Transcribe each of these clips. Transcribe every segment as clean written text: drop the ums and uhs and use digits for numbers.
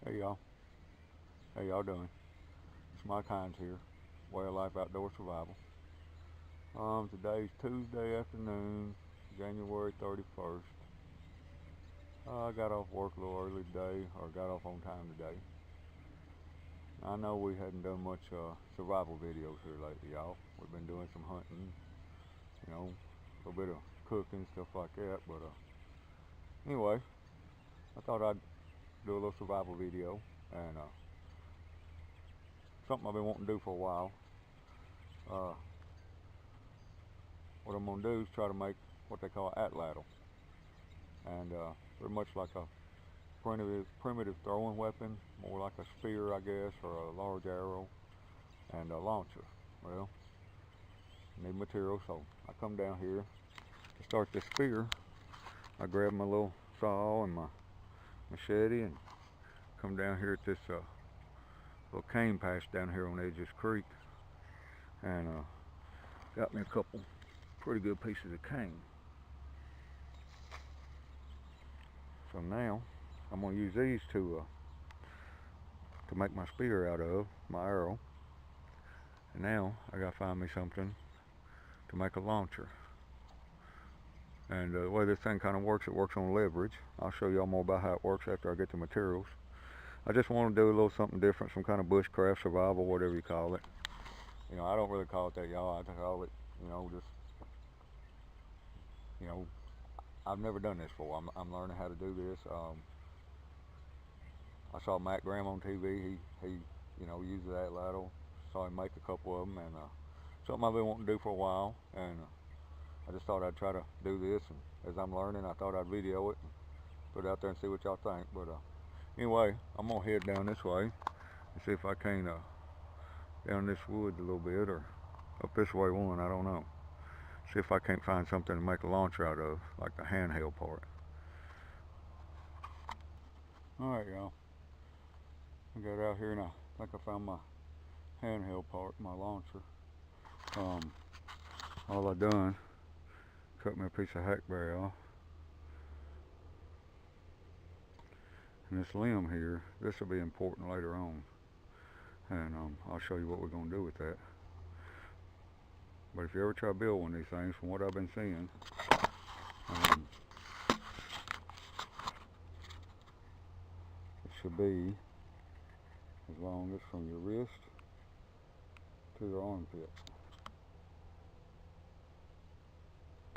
Hey y'all, how y'all doing? It's Mike Hines here, Way of Life Outdoor Survival. Today's Tuesday afternoon, January 31st. I got off work a little early today, or got off on time today. I know we hadn't done much survival videos here lately, y'all. We've been doing some hunting, a little bit of cooking, stuff like that. But anyway, I thought I'd do a little survival video, and something I've been wanting to do for a while. Uh, what I'm gonna do is try to make what they call Atlatl, and they're much like a primitive throwing weapon, more like a spear, I guess, or a large arrow, and a launcher. Well, I need material, so I come down here to start this spear. I grab my little saw and my machete and come down here at this little cane patch down here on the edge of this creek, and got me a couple pretty good pieces of cane. So now I'm going to use these to make my spear out of, my arrow. And now I got to find me something to make a launcher. And the way this thing kind of works, it works on leverage. I'll show y'all more about how it works after I get the materials. I just want to do a little something different, some kind of bushcraft, survival, whatever you call it. I don't really call it that, y'all. I call it, just, I've never done this before. I'm learning how to do this. I saw Matt Graham on TV. He uses that ladle. Saw him make a couple of them, and something I've been wanting to do for a while. And I just thought I'd try to do this. And as I'm learning, I thought I'd video it and put it out there and see what y'all think. But anyway, I'm gonna head down this way and see if I can down this woods a little bit, or up this way one. I don't know. See if I can't find something to make a launcher out of, like the handheld part. Alright, y'all. I got out here and I think I found my handheld part, my launcher. All I done, cut me a piece of hackberry off. And this limb here, this will be important later on. And I'll show you what we're going to do with that. But if you ever try to build one of these things, from what I've been seeing, it should be as long as from your wrist to your armpit.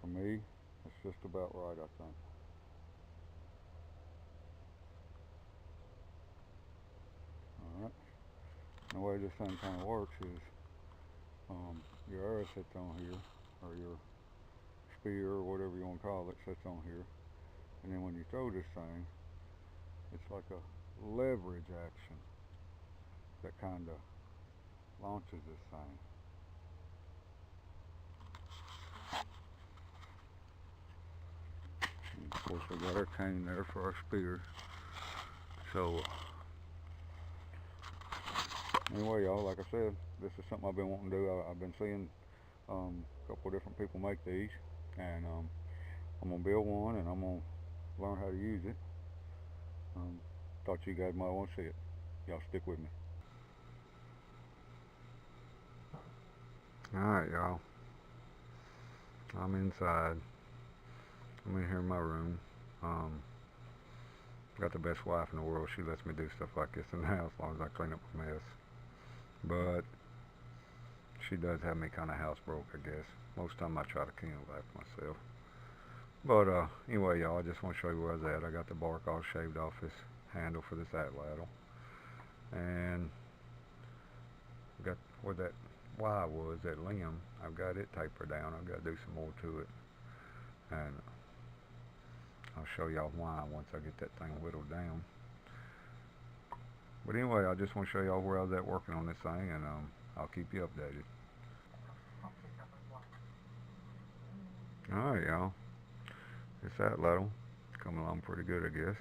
For me, it's just about right, I think. Alright. The way this thing kind of works is your arrow sits on here, or your spear, or whatever you want to call it, sits on here. And then when you throw this thing, it's like a leverage action that kind of launches this thing. And of course, we got our cane there for our spear. So anyway, y'all, like I said, this is something I've been wanting to do. I've been seeing a couple of different people make these, and I'm gonna build one, and I'm gonna learn how to use it. Thought you guys might want to see it. Y'all stick with me. Alright, y'all. I'm inside. I'm in here in my room. Got the best wife in the world. She lets me do stuff like this in the house as long as I clean up a mess. But she does have me kind of house broke, I guess. Most of the time I try to clean it up myself. But anyway, y'all, I just want to show you where I was at. I got the bark all shaved off this handle for this Atlatl. And got where that Y was, that limb, I've got it tapered down. I've got to do some more to it. And I'll show y'all why once I get that thing whittled down. But anyway, I just want to show y'all where I was at working on this thing, and I'll keep you updated. Alright, y'all. This Atlatl coming along pretty good, I guess.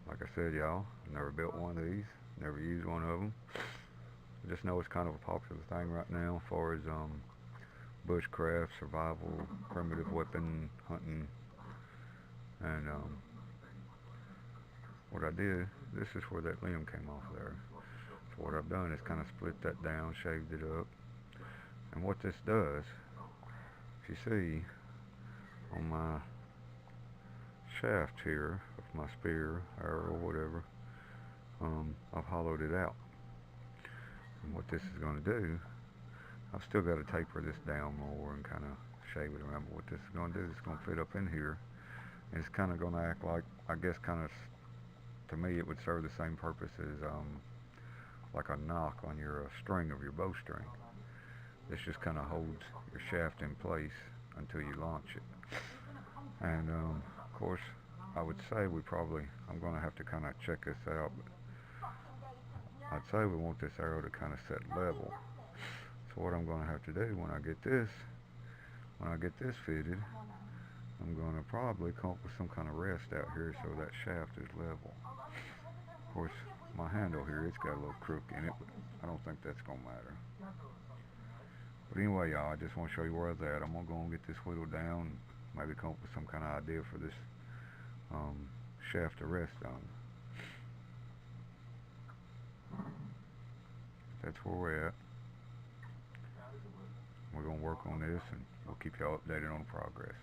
Like I said, y'all, never built one of these, never used one of them. I just know it's kind of a popular thing right now as far as bushcraft, survival, primitive weapon hunting. And what I did this is where that limb came off there. So what I've done is kind of split that down, shaved it up. And what this does, if you see on my shaft here of my spear, arrow, whatever, I've hollowed it out. And what this is going to do, I've still got to taper this down more and kind of shave it around, but what this is going to do is it's going to fit up in here, and it's kind of going to act like, I guess kind of, to me it would serve the same purpose as like a knock on your string of your bowstring. This just kind of holds your shaft in place until you launch it. And of course, I would say I'm going to have to kind of check this out, but I'd say we want this arrow to kind of set level. So what I'm going to have to do when I get this fitted, I'm going to probably come up with some kind of rest out here so that shaft is level. Of course, my handle here, it's got a little crook in it, but I don't think that's going to matter. But anyway, y'all, I just want to show you where I was at. I'm going to go and get this whittled down, maybe come up with some kind of idea for this shaft to rest on. That's where we're at. We're going to work on this, and we'll keep y'all updated on progress.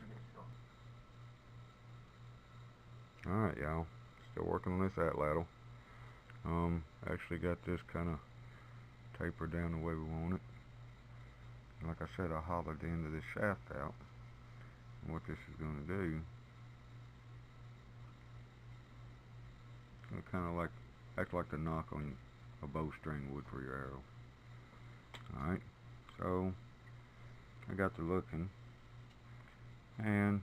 Alright, y'all. Still working on this Atlatl. Actually got this kind of tapered down the way we want it. And like I said, I hollowed the end of this shaft out. And what this is going to do, it'll kind of like act like the knock on a bowstring would for your arrow. Alright, so I got to looking, and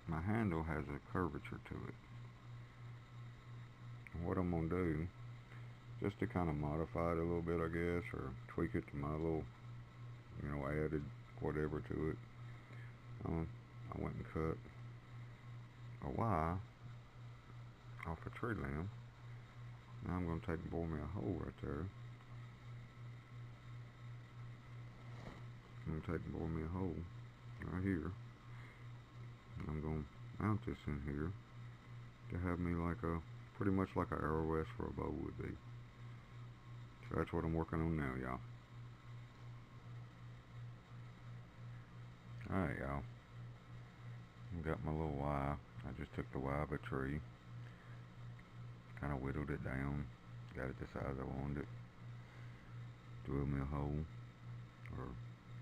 my handle has a curvature to it. And what I'm going to do, just to kind of modify it a little bit, I guess, or tweak it to my little, added whatever to it, I went and cut a Y off a tree limb. Now I'm going to take and bore me a hole right there. I'm going to take and bore me a hole right here. And I'm going to mount this in here to have me like pretty much like an arrow rest for a bow would be. So that's what I'm working on now, y'all. Alright, y'all. I've got my little Y. I just took the Y of a tree, kind of whittled it down, got it the size I wanted it, drilled me a hole, or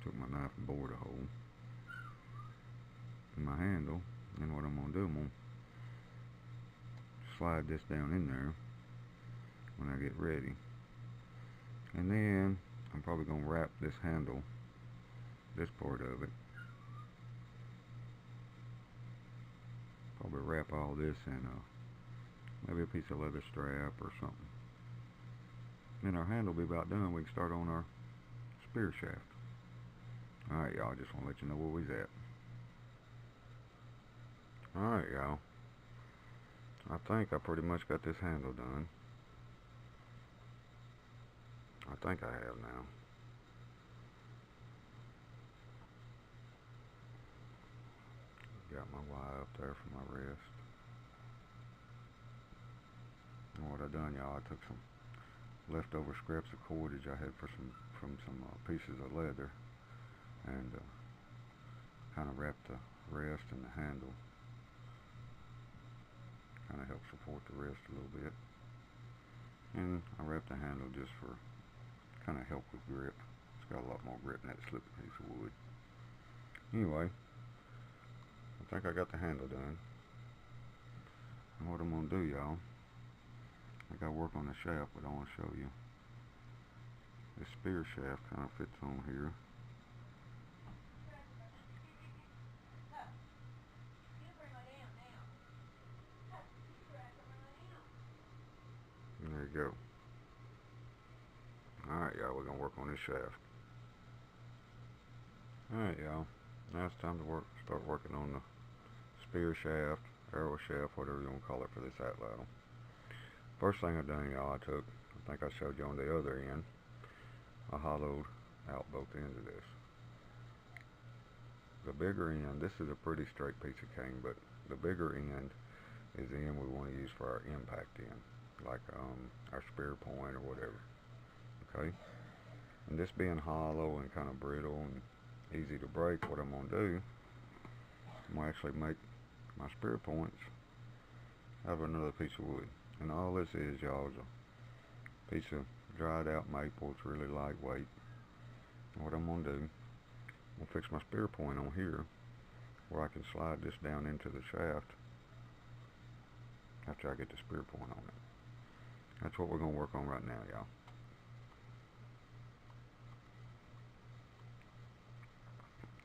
took my knife and bored a hole in my handle. And what I'm going to do, I'm going to slide this down in there when I get ready. And then I'm probably going to wrap this handle, this part of it, probably wrap all this in maybe a piece of leather strap or something. Then our handle will be about done. We can start on our spear shaft. Alright, y'all, just want to let you know where we's at. Alright, y'all. I think I pretty much got this handle done. I think I have now. Got my Y up there for my wrist. And what I done, y'all, I took some leftover scraps of cordage I had from some pieces of leather, and kind of wrapped the wrist and the handle. Kind of help support the wrist a little bit. And I wrapped the handle just for kind of help with grip. It's got a lot more grip than that slippy piece of wood. Anyway, I think I got the handle done. And what I'm going to do, y'all, I got to work on the shaft, but I want to show you. This spear shaft kind of fits on here. There you go. Alright, y'all, we're going to work on this shaft. Alright, y'all. Now it's time to start working on the spear shaft, arrow shaft, whatever you want to call it for this Atlatl. First thing I done, y'all, I think I showed you on the other end, I hollowed out both ends of this. The bigger end, this is a pretty straight piece of cane, but the bigger end is the end we want to use for our impact end, like our spear point or whatever. Okay, and this being hollow and kind of brittle and easy to break, what I'm going to do, I'm going to actually make my spear points out of another piece of wood. And all this is, y'all, is a piece of dried out maple. It's really lightweight. And what I'm going to do, I'm going to fix my spear point on here where I can slide this down into the shaft after I get the spear point on it. That's what we're going to work on right now, y'all.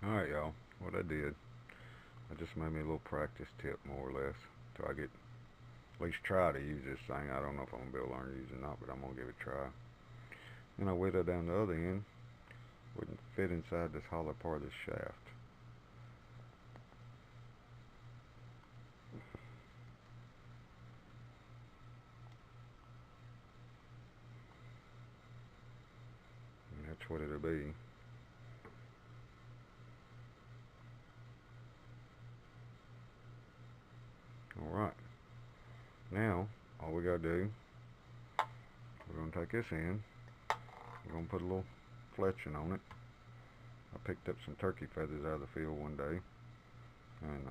Alright, y'all, what I did, I just made me a little practice tip, more or less, till I get, at least try to use this thing. I don't know if I'm going to be able to learn to use it or not, but I'm going to give it a try. Then I whittled down the other end, wouldn't fit inside this hollow part of this shaft. And that's what it'll be. Alright, now all we gotta do, we're gonna take this in, we're gonna put a little fletching on it. I picked up some turkey feathers out of the field one day, and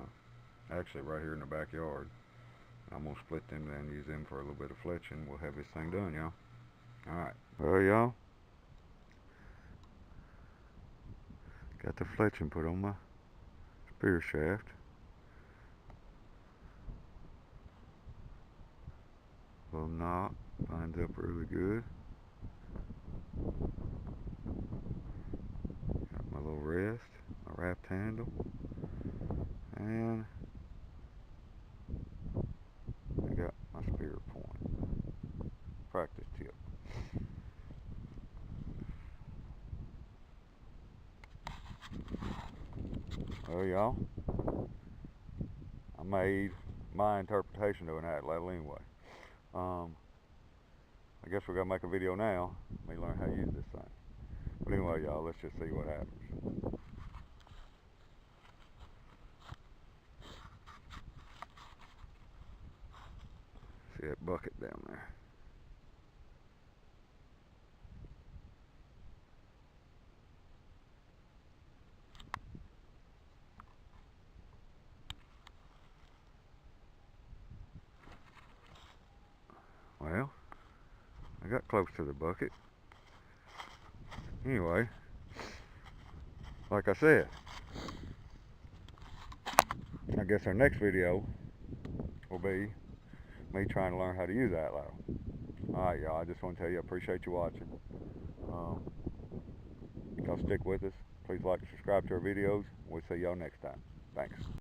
actually right here in the backyard. I'm gonna split them and use them for a little bit of fletching. We'll have this thing done, y'all. Alright, well, y'all, got the fletching put on my spear shaft. Little knot lines up really good. Got my little rest, my wrapped handle, and I got my spear point. Practice tip. Well, y'all, I made my interpretation of an atlatl anyway. I guess we're gonna make a video now. Let me learn how to use this thing. But anyway, y'all, let's just see what happens. See that bucket down there? Well, I got close to the bucket. Anyway, like I said, I guess our next video will be me trying to learn how to use Atlatl. Alright, y'all, I just want to tell you I appreciate you watching. Y'all stick with us. Please like and subscribe to our videos. We'll see y'all next time. Thanks.